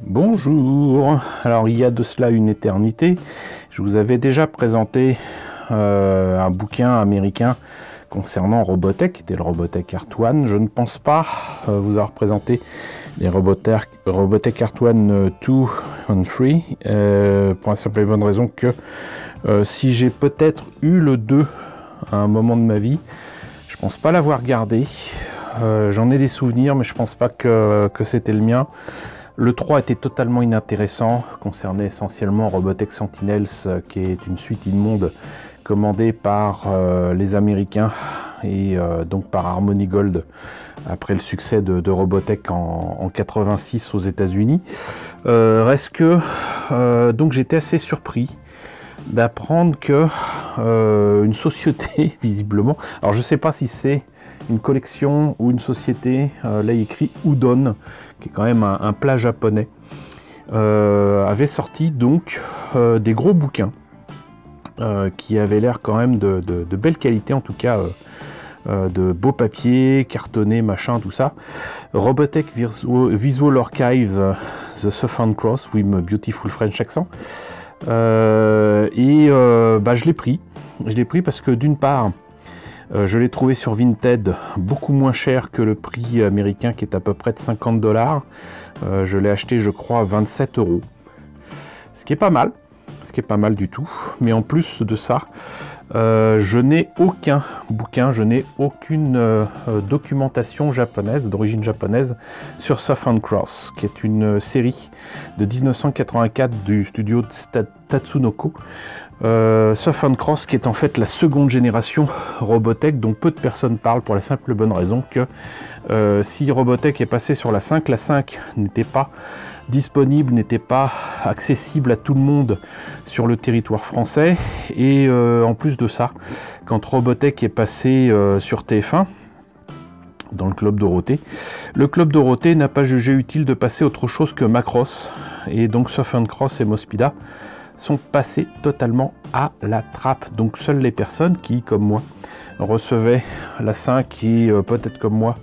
Bonjour. Alors il y a de cela une éternité, je vous avais déjà présenté un bouquin américain concernant Robotech, qui était le Robotech Art One. Je ne pense pas vous avoir présenté les Robotech Art One 2 and 3 pour la simple et bonne raison que si j'ai peut-être eu le 2 à un moment de ma vie, je pense pas l'avoir gardé. J'en ai des souvenirs, mais je pense pas que c'était le mien. Le 3 était totalement inintéressant, concernait essentiellement Robotech Sentinels, qui est une suite immonde commandée par les Américains et donc par Harmony Gold après le succès de Robotech en 86 aux États-Unis. Reste que donc j'étais assez surpris d'apprendre que une société, visiblement, alors je sais pas si c'est une collection ou une société, là il écrit Udon, qui est quand même un plat japonais, avait sorti donc des gros bouquins qui avaient l'air quand même de belle qualité, en tout cas de beau papier, cartonné, machin, tout ça. Robotech Visual Archive, The Southern Cross, with a beautiful French accent. Je l'ai pris. Je l'ai pris parce que d'une part, je l'ai trouvé sur Vinted beaucoup moins cher que le prix américain qui est à peu près de 50 $. Je l'ai acheté, je crois, à 27 €. Ce qui est pas mal. Ce qui est pas mal du tout. Mais en plus de ça, je n'ai aucun bouquin, je n'ai aucune documentation japonaise, d'origine japonaise, sur Southern Cross, qui est une série de 1984 du studio Tatsunoko. Southern Cross, qui est en fait la seconde génération Robotech, dont peu de personnes parlent pour la simple et bonne raison que si Robotech est passé sur la 5 n'était pas disponible, n'était pas accessible à tout le monde sur le territoire français. Et en plus de ça, quand Robotech est passé sur TF1, dans le Club Dorothée, le Club Dorothée n'a pas jugé utile de passer autre chose que Macross, et donc Southern Cross et Mospeada sont passés totalement à la trappe. Donc seules les personnes qui, comme moi, recevaient la 5 et peut-être comme moi,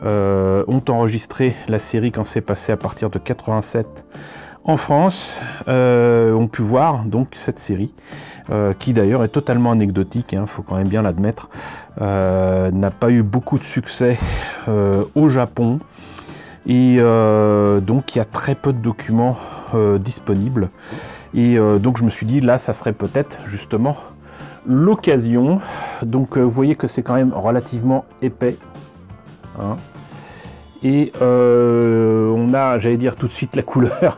ont enregistré la série quand c'est passé à partir de 87 en France, ont pu voir donc cette série, qui d'ailleurs est totalement anecdotique, hein, faut quand même bien l'admettre, n'a pas eu beaucoup de succès au Japon, et donc il y a très peu de documents disponibles. Et donc je me suis dit, là, ça serait peut-être justement l'occasion. Donc vous voyez que c'est quand même relativement épais. Hein. Et on a, j'allais dire tout de suite, la couleur.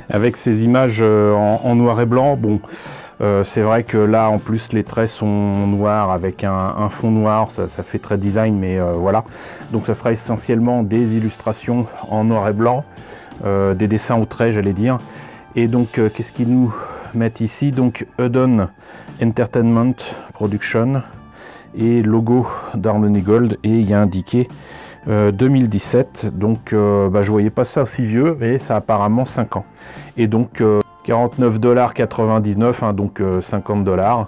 Avec ces images en noir et blanc. Bon, c'est vrai que là, en plus, les traits sont noirs avec un fond noir. Ça fait très design, mais voilà. Donc ça sera essentiellement des illustrations en noir et blanc. Des dessins au trait, j'allais dire. Et donc qu'est-ce qu'ils nous mettent ici? Donc Udon Entertainment Production et logo d'Harmony Gold, et il y a indiqué 2017. Donc je voyais pas ça aussi vieux, mais ça a apparemment 5 ans. Et donc 49,99 $, hein, donc 50 $.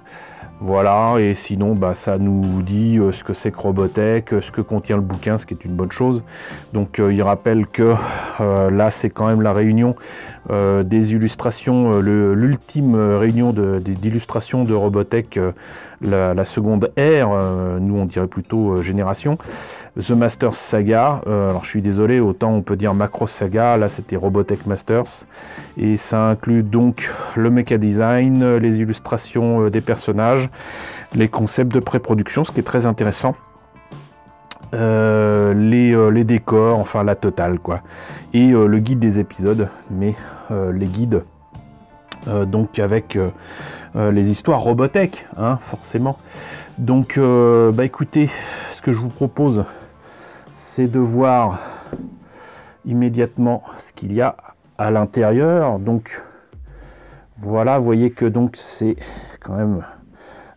Voilà, et sinon ça nous dit ce que c'est que Robotech, ce que contient le bouquin, ce qui est une bonne chose. Donc il rappelle que là c'est quand même la réunion des illustrations, l'ultime réunion d'illustrations de Robotech, la seconde ère, nous on dirait plutôt génération. The Masters Saga, alors je suis désolé, autant on peut dire Macross Saga, là c'était Robotech Masters, et ça inclut donc le mecha design, les illustrations des personnages, les concepts de pré-production, ce qui est très intéressant, les décors, enfin la totale quoi, et le guide des épisodes, mais les guides donc avec les histoires Robotech, hein, forcément. Donc écoutez, ce que je vous propose, c'est de voir immédiatement ce qu'il y a à l'intérieur. Donc voilà, vous voyez que donc c'est quand même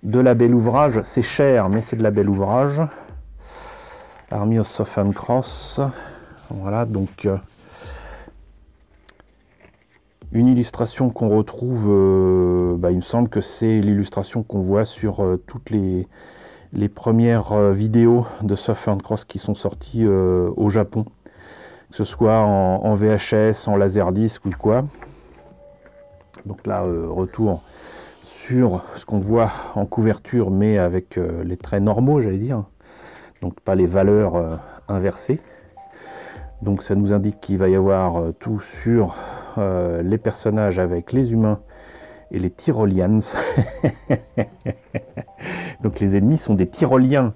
de la belle ouvrage. C'est cher, mais c'est de la belle ouvrage. Army of Southern Cross. Voilà, donc une illustration qu'on retrouve, il me semble que c'est l'illustration qu'on voit sur toutes les premières vidéos de Southern Cross qui sont sorties au Japon, que ce soit en VHS, en laserdisc ou quoi. Donc là, retour sur ce qu'on voit en couverture, mais avec les traits normaux, j'allais dire. Donc pas les valeurs inversées. Donc ça nous indique qu'il va y avoir tout sur les personnages avec les humains et les Tyrolians. Donc les ennemis sont des Tyroliens.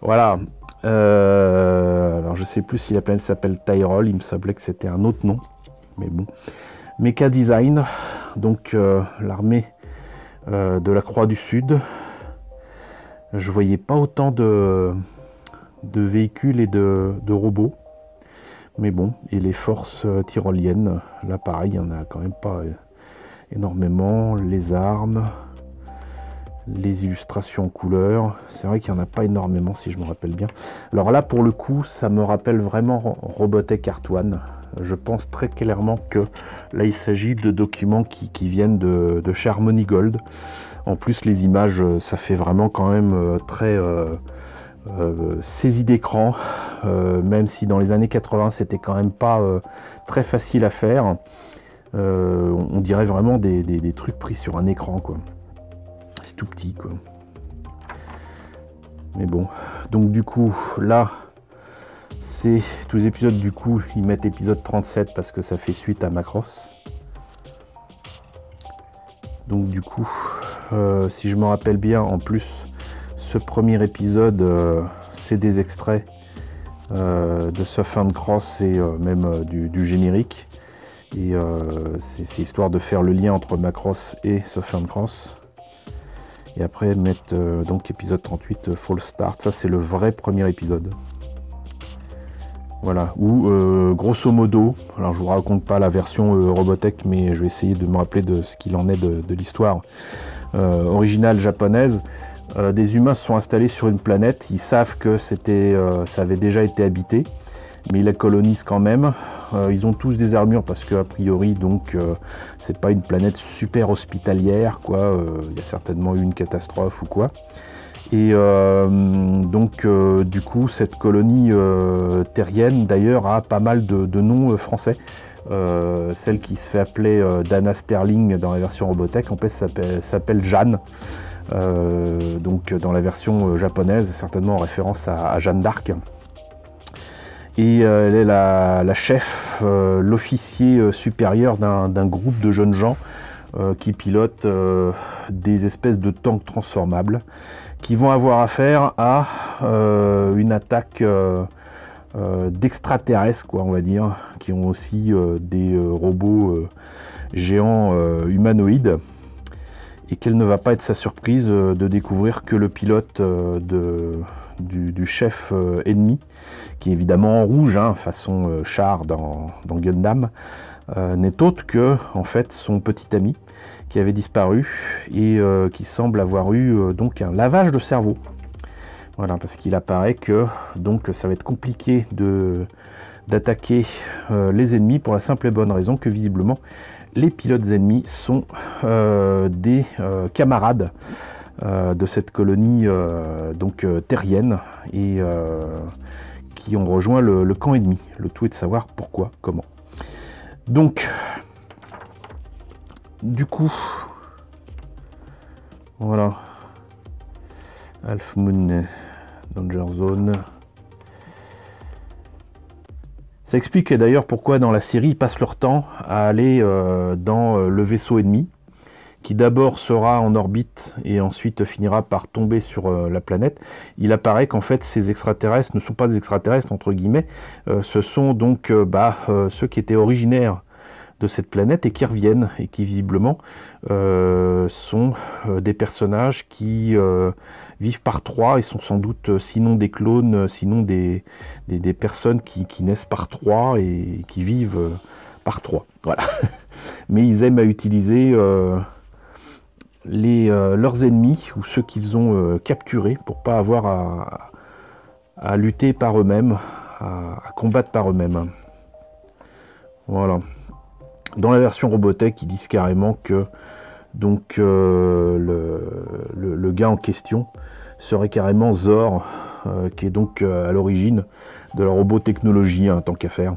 Voilà. Alors je sais plus si la planète s'appelle Tyrol, il me semblait que c'était un autre nom. Mais bon. Mecha Design, donc l'armée de la Croix du Sud. Je voyais pas autant de véhicules et de robots. Mais bon, et les forces tyroliennes, là pareil, il n'y en a quand même pas énormément. Les armes, les illustrations en couleur, c'est vrai qu'il n'y en a pas énormément si je me rappelle bien. Alors là, pour le coup, ça me rappelle vraiment Robotech Art One. Je pense très clairement que là, il s'agit de documents qui viennent de chez Harmony Gold. En plus, les images, ça fait vraiment quand même très... saisie d'écran, même si dans les années 80 c'était quand même pas très facile à faire. On dirait vraiment des trucs pris sur un écran, quoi. C'est tout petit, quoi. Mais bon, donc du coup là c'est tous les épisodes, du coup ils mettent épisode 37 parce que ça fait suite à Macross. Donc du coup si je me rappelle bien, en plus ce premier épisode, c'est des extraits de Surf and Cross et même du générique. Et c'est histoire de faire le lien entre Macross et Surf and Cross. Et après mettre donc épisode 38, Fall Start. Ça c'est le vrai premier épisode. Voilà, où grosso modo, alors je vous raconte pas la version Robotech, mais je vais essayer de me rappeler de ce qu'il en est de l'histoire originale japonaise. Des humains se sont installés sur une planète, ils savent que ça avait déjà été habité, mais ils la colonisent quand même. Ils ont tous des armures parce que a priori donc c'est pas une planète super hospitalière, quoi. Il y a certainement eu une catastrophe ou quoi. Et donc du coup cette colonie terrienne d'ailleurs a pas mal de noms français. Celle qui se fait appeler Dana Sterling dans la version Robotech, en fait s'appelle Jeanne. Donc dans la version japonaise, certainement en référence à Jeanne d'Arc. Et elle est la chef, l'officier supérieur d'un groupe de jeunes gens qui pilotent des espèces de tanks transformables qui vont avoir affaire à une attaque d'extraterrestres, quoi, on va dire, qui ont aussi des robots géants humanoïdes. Et quelle ne va pas être sa surprise de découvrir que le pilote du chef ennemi, qui est évidemment en rouge, hein, façon char dans Gundam, n'est autre que en fait son petit ami qui avait disparu et qui semble avoir eu donc un lavage de cerveau. Voilà, parce qu'il apparaît que donc ça va être compliqué d'attaquer les ennemis pour la simple et bonne raison que visiblement les pilotes ennemis sont des camarades de cette colonie donc terrienne et qui ont rejoint le camp ennemi. Le tout est de savoir pourquoi, comment. Donc, du coup, voilà, Half Moon Danger Zone. Ça explique d'ailleurs pourquoi dans la série ils passent leur temps à aller dans le vaisseau ennemi, qui d'abord sera en orbite et ensuite finira par tomber sur la planète. Il apparaît qu'en fait ces extraterrestres ne sont pas des extraterrestres entre guillemets, ce sont donc ceux qui étaient originaires de cette planète et qui reviennent et qui visiblement sont des personnages qui vivent par trois et sont sans doute sinon des clones, sinon des personnes qui naissent par trois et qui vivent par trois. Voilà. Mais ils aiment à utiliser leurs ennemis ou ceux qu'ils ont capturés pour pas avoir à lutter par eux-mêmes, à combattre par eux-mêmes. Voilà. Dans la version Robotech, ils disent carrément que donc le gars en question serait carrément Zor, qui est donc à l'origine de la robotechnologie, hein, tant qu'à faire.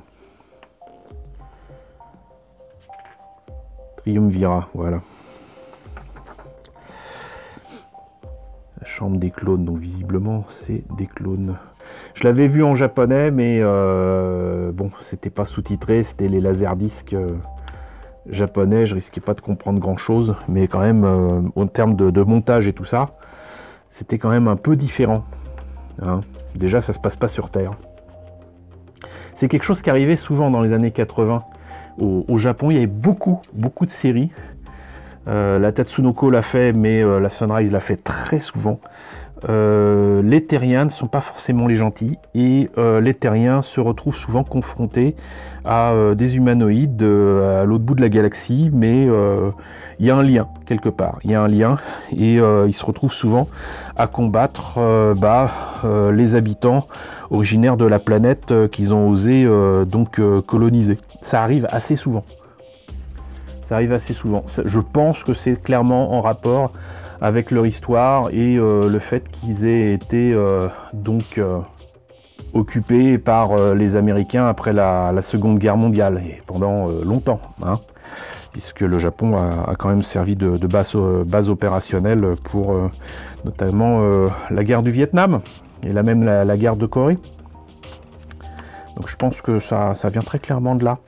Triumvirat, voilà. La chambre des clones, donc visiblement c'est des clones. Je l'avais vu en japonais, mais bon, c'était pas sous-titré, c'était les laserdiscs japonais, je risquais pas de comprendre grand chose, mais quand même, en termes de montage et tout ça, c'était quand même un peu différent. Hein. Déjà, ça se passe pas sur Terre. C'est quelque chose qui arrivait souvent dans les années 80. Au Japon, il y avait beaucoup de séries. La Tatsunoko l'a fait, mais la Sunrise l'a fait très souvent. Les terriens ne sont pas forcément les gentils, et les terriens se retrouvent souvent confrontés à des humanoïdes à l'autre bout de la galaxie, mais il y a un lien quelque part, il y a un lien, et ils se retrouvent souvent à combattre les habitants originaires de la planète qu'ils ont osé coloniser. Ça arrive assez souvent. Ça arrive assez souvent. Je pense que c'est clairement en rapport avec leur histoire et le fait qu'ils aient été occupés par les Américains après la Seconde Guerre mondiale, et pendant longtemps, hein, puisque le Japon a quand même servi de base opérationnelle pour notamment la guerre du Vietnam et là même la guerre de Corée. Donc je pense que ça vient très clairement de là.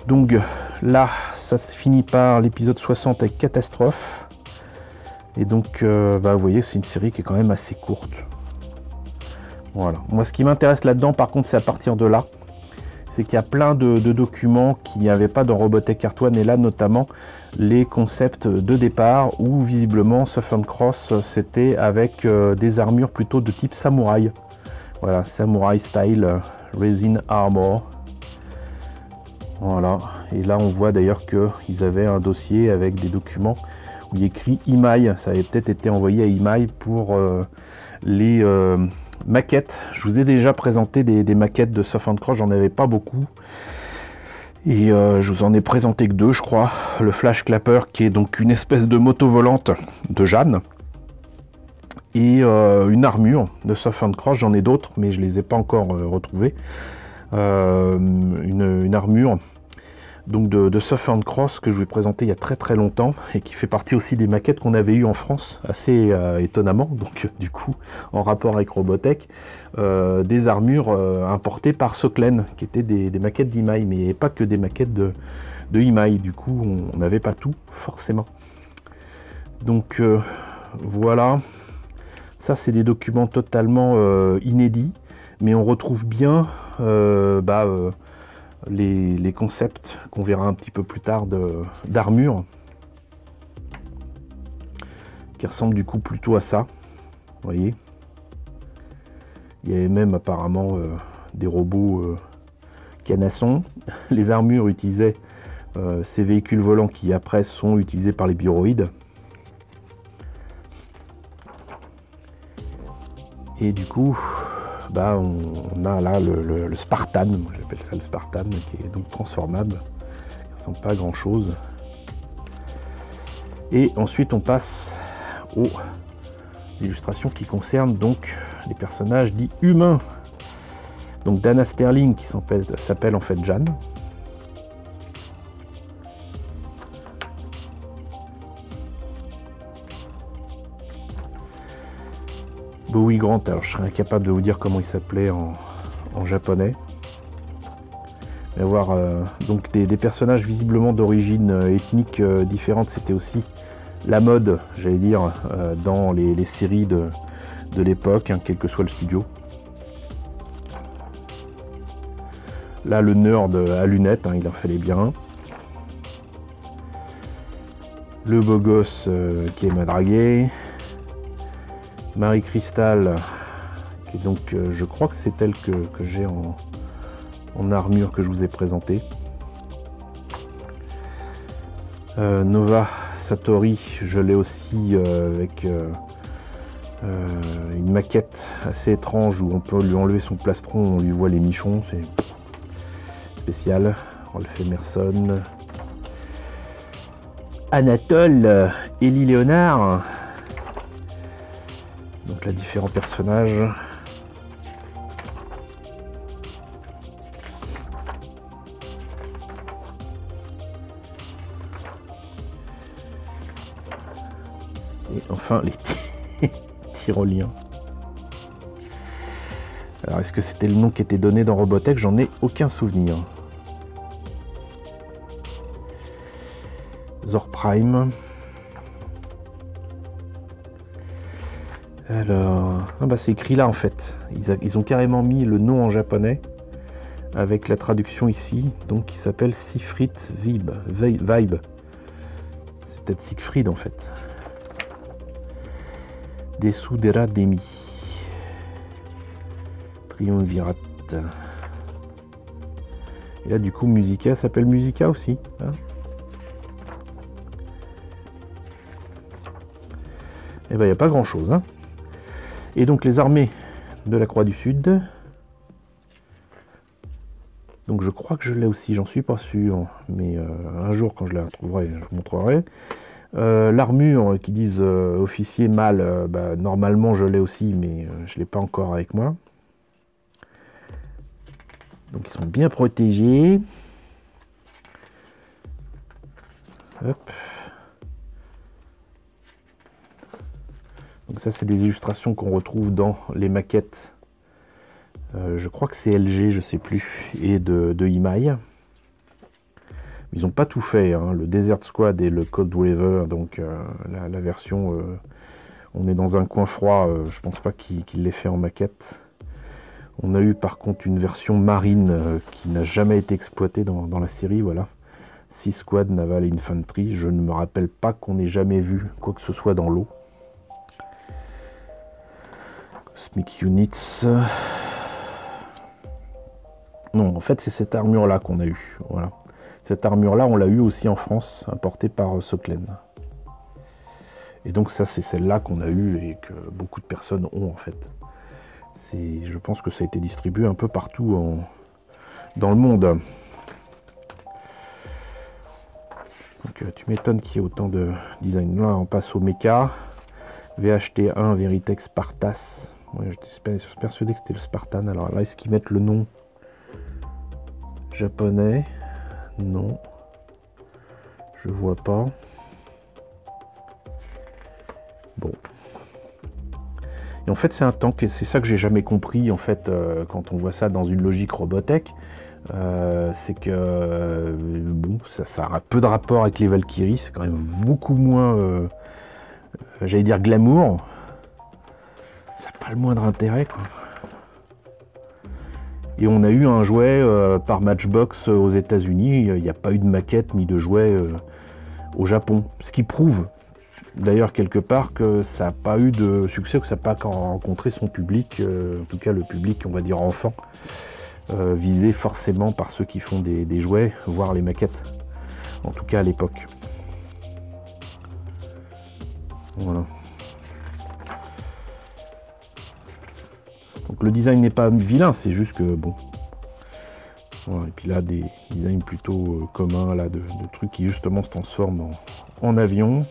Donc là, ça se finit par l'épisode 60 avec Catastrophe. Et donc, vous voyez, c'est une série qui est quand même assez courte. Voilà. Moi, ce qui m'intéresse là-dedans, par contre, c'est à partir de là. C'est qu'il y a plein de documents qu'il n'y avait pas dans Robotech Art One. Et là, notamment, les concepts de départ, où visiblement, Southern Cross, c'était avec des armures plutôt de type samouraï. Voilà, samouraï style, resin armor. Voilà, et là on voit d'ailleurs qu'ils avaient un dossier avec des documents où il y a écrit Imai. Ça avait peut-être été envoyé à Imai pour les maquettes. Je vous ai déjà présenté des maquettes de Southern Cross, j'en avais pas beaucoup. Et je vous en ai présenté que deux, je crois. Le Flash Clapper, qui est donc une espèce de moto volante de Jeanne. Et une armure de Southern Cross, j'en ai d'autres, mais je les ai pas encore retrouvées. Une armure donc de Southern Cross que je vous ai présenté il y a très longtemps et qui fait partie aussi des maquettes qu'on avait eues en France assez étonnamment, donc du coup en rapport avec Robotech, des armures importées par Soklen qui étaient des maquettes d'Imai, mais il n'y avait pas que des maquettes de Imai, du coup on n'avait pas tout forcément. Donc voilà, ça c'est des documents totalement inédits, mais on retrouve bien les concepts qu'on verra un petit peu plus tard d'armure, qui ressemble du coup plutôt à ça. Vous voyez, il y avait même apparemment des robots canassons. Les armures utilisaient ces véhicules volants qui après sont utilisés par les bioroïdes. Et du coup, on a là le Spartan, j'appelle ça le Spartan, qui est donc transformable, qui ne ressemble pas à grand chose. Et ensuite on passe aux illustrations qui concernent donc les personnages dits humains. Donc Dana Sterling qui s'appelle en fait Jeanne. Bowie Grant, alors je serais incapable de vous dire comment il s'appelait en japonais. Mais voir donc des personnages visiblement d'origine ethnique différente, c'était aussi la mode, j'allais dire, dans les séries de l'époque, hein, quel que soit le studio. Là, le nerd à lunettes, hein, il en fallait bien. Le beau gosse qui est madragué. Marie Cristal, qui est donc, je crois que c'est elle que j'ai en armure que je vous ai présentée. Nova Satori, je l'ai aussi avec une maquette assez étrange où on peut lui enlever son plastron, on lui voit les nichons, c'est spécial. Rolf Emerson. Anatole, Élie Léonard. Donc là, différents personnages. Et enfin les tyroliens. Alors est-ce que c'était le nom qui était donné dans Robotech? J'en ai aucun souvenir. Zor Prime. Alors, ah bah c'est écrit là en fait. Ils ont carrément mis le nom en japonais avec la traduction ici, donc qui s'appelle Siegfried Vibe. C'est peut-être Siegfried en fait. Desudera Demi. Triumvirat. Et là du coup Musica s'appelle Musica aussi. Hein, et ben il n'y a pas grand chose. Hein. Et donc les armées de la Croix du Sud. Donc je crois que je l'ai aussi, j'en suis pas sûr. Mais un jour quand je la retrouverai, je vous montrerai. L'armure qui disent officier mâle, bah, normalement je l'ai aussi, mais je ne l'ai pas encore avec moi. Donc ils sont bien protégés. Hop. Donc ça c'est des illustrations qu'on retrouve dans les maquettes. Je crois que c'est LG, je sais plus, et de Imai. Ils n'ont pas tout fait, hein, le Desert Squad et le Cold Weather, donc la version, on est dans un coin froid, je pense pas qu'il l'ait fait en maquette. On a eu par contre une version marine qui n'a jamais été exploitée dans la série, voilà. Sea Squad Naval Infantry, je ne me rappelle pas qu'on ait jamais vu quoi que ce soit dans l'eau. Cosmic Units. Non, en fait c'est cette armure là qu'on a eu, voilà. Cette armure là on l'a eu aussi en France, importée par Soklen. Et donc ça c'est celle-là qu'on a eu et que beaucoup de personnes ont en fait. Je pense que ça a été distribué un peu partout dans le monde. Donc tu m'étonnes qu'il y ait autant de design. Là on passe au mecha. VHT1 Veritex Spartas. Ouais, j'étais persuadé que c'était le Spartan. Alors là est-ce qu'ils mettent le nom japonais? Non. Je vois pas. Bon. Et en fait c'est un tank, et c'est ça que j'ai jamais compris en fait quand on voit ça dans une logique Robotech. C'est que bon, ça a peu de rapport avec les Valkyries, c'est quand même beaucoup moins, j'allais dire glamour. Ça n'a pas le moindre intérêt quoi. Et on a eu un jouet par Matchbox aux États-Unis. Il n'y a pas eu de maquette ni de jouet au Japon, ce qui prouve d'ailleurs quelque part que ça n'a pas eu de succès, que ça n'a pas rencontré son public, en tout cas le public on va dire enfant, visé forcément par ceux qui font des jouets, voire les maquettes, en tout cas à l'époque. Voilà. Donc le design n'est pas vilain, c'est juste que bon. Voilà. Et puis là des designs plutôt communs là, de trucs qui justement se transforment en avion.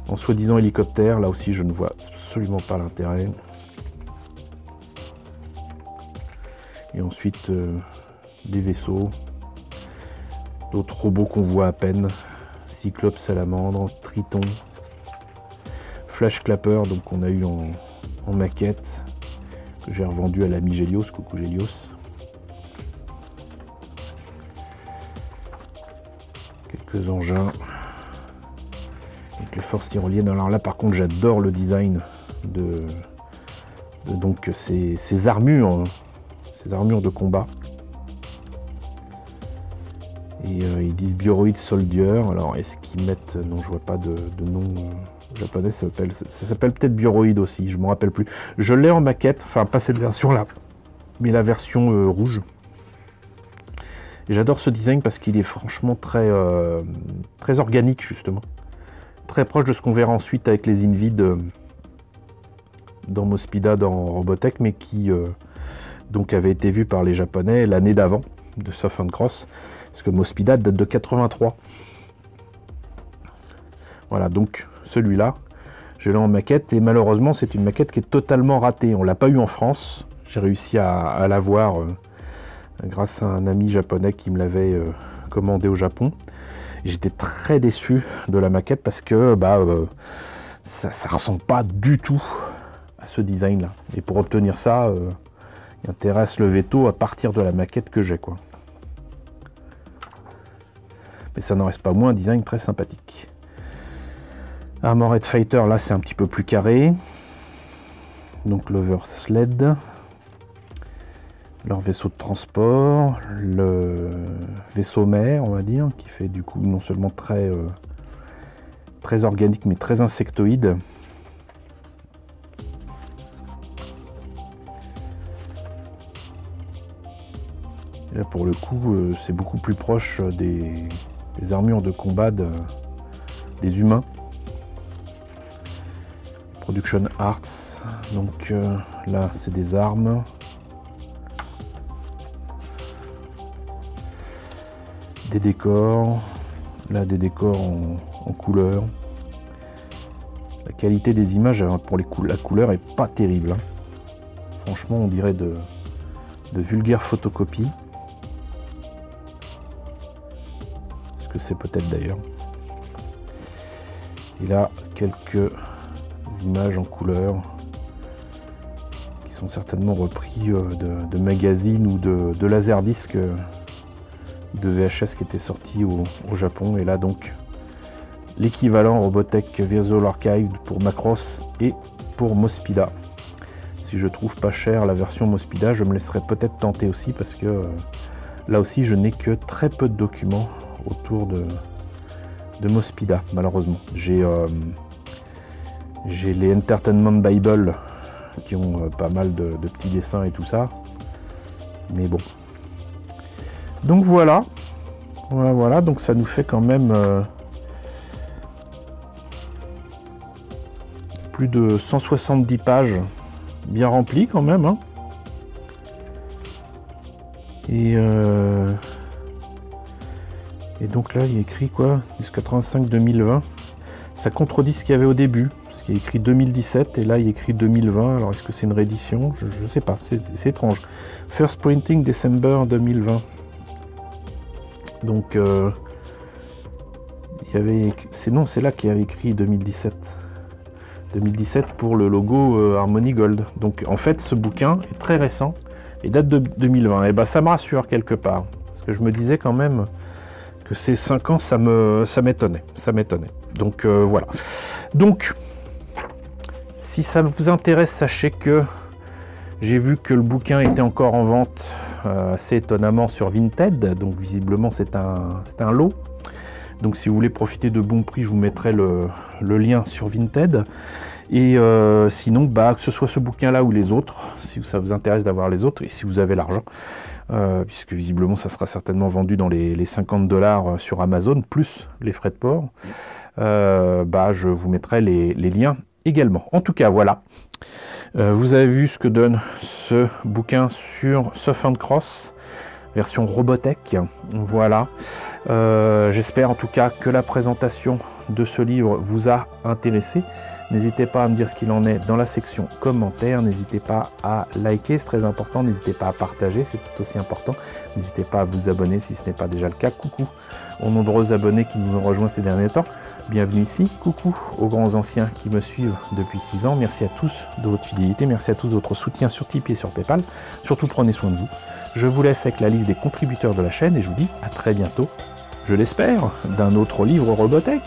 En soi-disant hélicoptère, là aussi je ne vois absolument pas l'intérêt. Et ensuite des vaisseaux, d'autres robots qu'on voit à peine, Cyclope, Salamandre, Triton, Flash Clapper, donc on a eu en maquette, que j'ai revendu à l'ami Gélios, coucou Gélios. Quelques engins. Les forces tyroliennes. Alors là par contre j'adore le design de donc ces armures de combat, et ils disent Bioroid Soldier. Alors est-ce qu'ils mettent, non je vois pas de nom japonais, ça s'appelle peut-être Bioroid aussi, je me rappelle plus. Je l'ai en maquette, enfin pas cette version là mais la version rouge. Et j'adore ce design parce qu'il est franchement très organique justement. Très proche de ce qu'on verra ensuite avec les Invid dans Mospeada, dans Robotech, mais qui donc avait été vu par les Japonais l'année d'avant, de Soft & Cross, parce que Mospeada date de 83. Voilà, donc celui-là, je l'ai en maquette, et malheureusement c'est une maquette qui est totalement ratée. On l'a pas eu en France, j'ai réussi à l'avoir grâce à un ami japonais qui me l'avait commandé au Japon. J'étais très déçu de la maquette parce que ça ressemble pas du tout à ce design là. Et pour obtenir ça, il intéresse le veto à partir de la maquette que j'ai, quoi. Mais ça n'en reste pas moins un design très sympathique. Armored Fighter, là c'est un petit peu plus carré. Donc l'Oversled, leur vaisseau de transport, le vaisseau mère, on va dire, qui fait du coup non seulement très organique mais très insectoïde. Et là pour le coup c'est beaucoup plus proche des armures de combat des humains. Production Arts, donc là c'est des armes. Des décors, là des décors en couleur. La qualité des images pour la couleur est pas terrible, hein. Franchement on dirait de vulgaires photocopies. Ce que c'est peut-être d'ailleurs. Et là quelques images en couleur qui sont certainement repris de magazines ou de laserdisc de VHS qui était sorti au Japon. Et là donc l'équivalent Robotech Visual Archive pour Macross et pour Mospeada. Si je trouve pas cher la version Mospeada, je me laisserai peut-être tenter aussi, parce que là aussi je n'ai que très peu de documents autour de Mospeada, malheureusement. J'ai les Entertainment Bible qui ont pas mal de petits dessins et tout ça, mais bon. Donc voilà, donc ça nous fait quand même plus de 170 pages bien remplies quand même, hein. Et donc là il est écrit quoi, 1085-2020, ça contredit ce qu'il y avait au début. Il y a écrit 2017 et là il y a écrit 2020. Alors est-ce que c'est une réédition? Je sais pas, c'est étrange. First printing December 2020. Donc il y avait, c'est là qu'il y avait écrit 2017 pour le logo Harmony Gold. Donc en fait ce bouquin est très récent et date de 2020. Et ben ça me rassure quelque part, parce que je me disais quand même que ces 5 ans ça m'étonnait. Donc voilà. Donc si ça vous intéresse, sachez que j'ai vu que le bouquin était encore en vente assez étonnamment sur Vinted, donc visiblement c'est un lot. Donc si vous voulez profiter de bon prix, je vous mettrai le lien sur Vinted. Et sinon, que ce soit ce bouquin là ou les autres, si ça vous intéresse d'avoir les autres, et si vous avez l'argent, puisque visiblement ça sera certainement vendu dans les $50 sur Amazon, plus les frais de port, je vous mettrai les liens également. En tout cas, voilà. Vous avez vu ce que donne ce bouquin sur Surf and Cross, version Robotech. Voilà. J'espère en tout cas que la présentation de ce livre vous a intéressé. N'hésitez pas à me dire ce qu'il en est dans la section commentaires. N'hésitez pas à liker, c'est très important. N'hésitez pas à partager, c'est tout aussi important. N'hésitez pas à vous abonner si ce n'est pas déjà le cas. Coucou aux nombreux abonnés qui nous ont rejoints ces derniers temps. Bienvenue ici. Coucou aux grands anciens qui me suivent depuis 6 ans. Merci à tous de votre fidélité. Merci à tous de votre soutien sur Tipeee et sur Paypal. Surtout prenez soin de vous. Je vous laisse avec la liste des contributeurs de la chaîne et je vous dis à très bientôt, je l'espère, d'un autre livre Robotech.